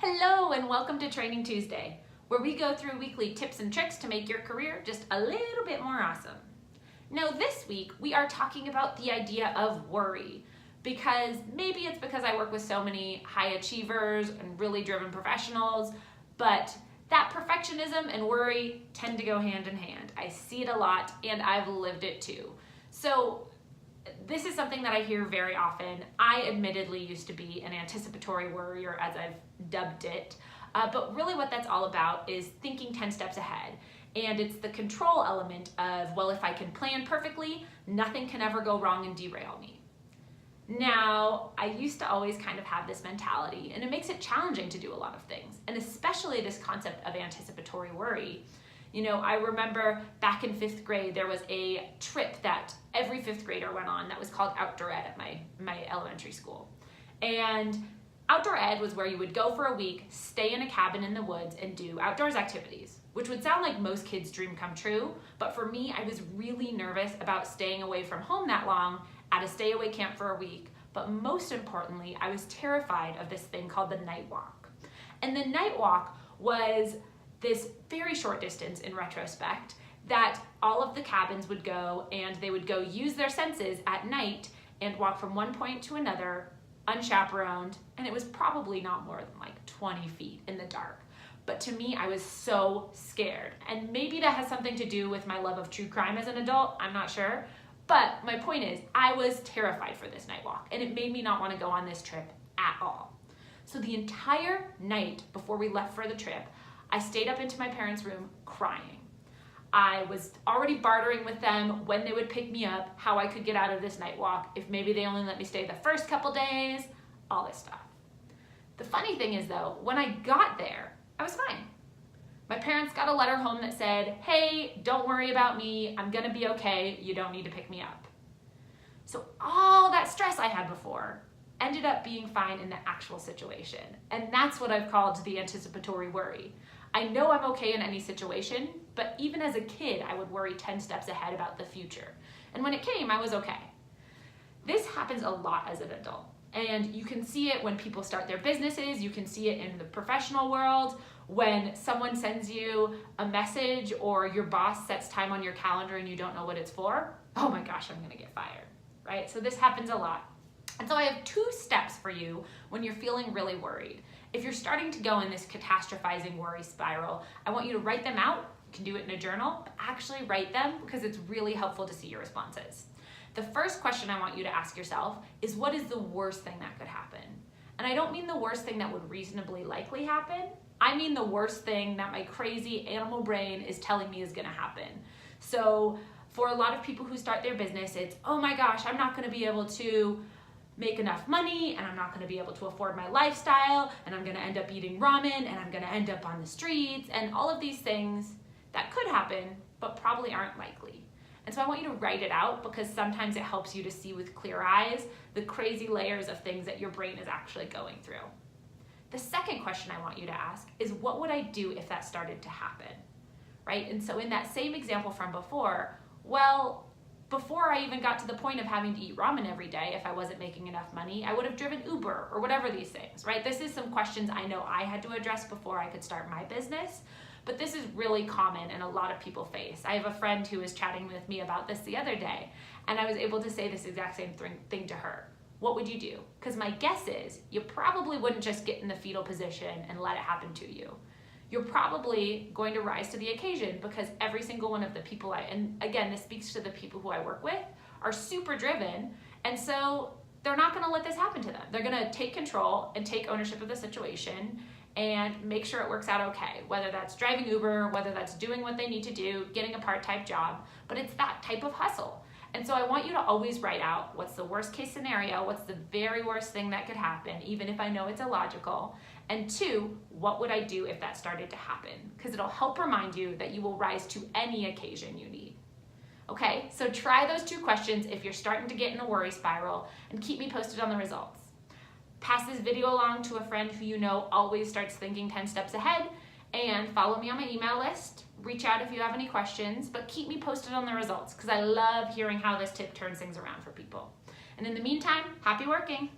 Hello and welcome to Training Tuesday, where we go through weekly tips and tricks to make your career just a little bit more awesome. Now this week we are talking about the idea of worry, because maybe it's because I work with so many high achievers and really driven professionals, but that perfectionism and worry tend to go hand in hand. I see it a lot and I've lived it too. So this is something that I hear very often. I admittedly used to be an anticipatory worrier, as I've dubbed it, but really what that's all about is thinking 10 steps ahead. And it's the control element of, well, if I can plan perfectly, nothing can ever go wrong and derail me. Now, I used to always kind of have this mentality, and it makes it challenging to do a lot of things, and especially this concept of anticipatory worry. You know, I remember back in 5th grade, there was a trip that every 5th grader went on that was called outdoor ed at my elementary school. And outdoor ed was where you would go for a week, stay in a cabin in the woods, and do outdoors activities, which would sound like most kids' dream come true. But for me, I was really nervous about staying away from home that long at a stay away camp for a week. But most importantly, I was terrified of this thing called the night walk. And the night walk was this very short distance in retrospect that all of the cabins would go, and they would go use their senses at night and walk from one point to another unchaperoned, and it was probably not more than like 20 feet in the dark. But to me, I was so scared, and maybe that has something to do with my love of true crime as an adult, I'm not sure. But my point is, I was terrified for this night walk, and it made me not want to go on this trip at all. So the entire night before we left for the trip, I stayed up into my parents' room crying. I was already bartering with them when they would pick me up, how I could get out of this night walk, if maybe they only let me stay the first couple days, all this stuff. The funny thing is though, when I got there, I was fine. My parents got a letter home that said, hey, don't worry about me, I'm gonna be okay, you don't need to pick me up. So all that stress I had before ended up being fine in the actual situation. And that's what I've called the anticipatory worry. I know I'm okay in any situation, but even as a kid, I would worry 10 steps ahead about the future. And when it came, I was okay. This happens a lot as an adult. And you can see it when people start their businesses, you can see it in the professional world, when someone sends you a message or your boss sets time on your calendar and you don't know what it's for. Oh my gosh, I'm gonna get fired, right? So this happens a lot. And so I have 2 steps for you when you're feeling really worried. If you're starting to go in this catastrophizing worry spiral, I want you to write them out. You can do it in a journal, but actually write them because it's really helpful to see your responses. The first question I want you to ask yourself is, what is the worst thing that could happen? And I don't mean the worst thing that would reasonably likely happen. I mean the worst thing that my crazy animal brain is telling me is gonna happen. So for a lot of people who start their business, it's, oh my gosh, I'm not gonna be able to make enough money, and I'm not gonna be able to afford my lifestyle, and I'm gonna end up eating ramen, and I'm gonna end up on the streets, and all of these things that could happen, but probably aren't likely. And so I want you to write it out, because sometimes it helps you to see with clear eyes the crazy layers of things that your brain is actually going through. The second question I want you to ask is, what would I do if that started to happen, right? And so in that same example from before, well, before I even got to the point of having to eat ramen every day, if I wasn't making enough money, I would have driven Uber or whatever these things, right? This is some questions I know I had to address before I could start my business, but this is really common and a lot of people face. I have a friend who was chatting with me about this the other day, and I was able to say this exact same thing to her. What would you do? Because my guess is you probably wouldn't just get in the fetal position and let it happen to you. You're probably going to rise to the occasion, because every single one of the people and again, this speaks to the people who I work with, are super driven, and so they're not gonna let this happen to them. They're gonna take control and take ownership of the situation and make sure it works out okay, whether that's driving Uber, whether that's doing what they need to do, getting a part-time job, but it's that type of hustle. And so I want you to always write out, what's the worst case scenario, what's the very worst thing that could happen, even if I know it's illogical, and 2, what would I do if that started to happen? Because it'll help remind you that you will rise to any occasion you need. Okay, so try those 2 questions if you're starting to get in a worry spiral, and keep me posted on the results. Pass this video along to a friend who you know always starts thinking 10 steps ahead, and follow me on my email list. Reach out if you have any questions, but keep me posted on the results, because I love hearing how this tip turns things around for people. And in the meantime, happy working.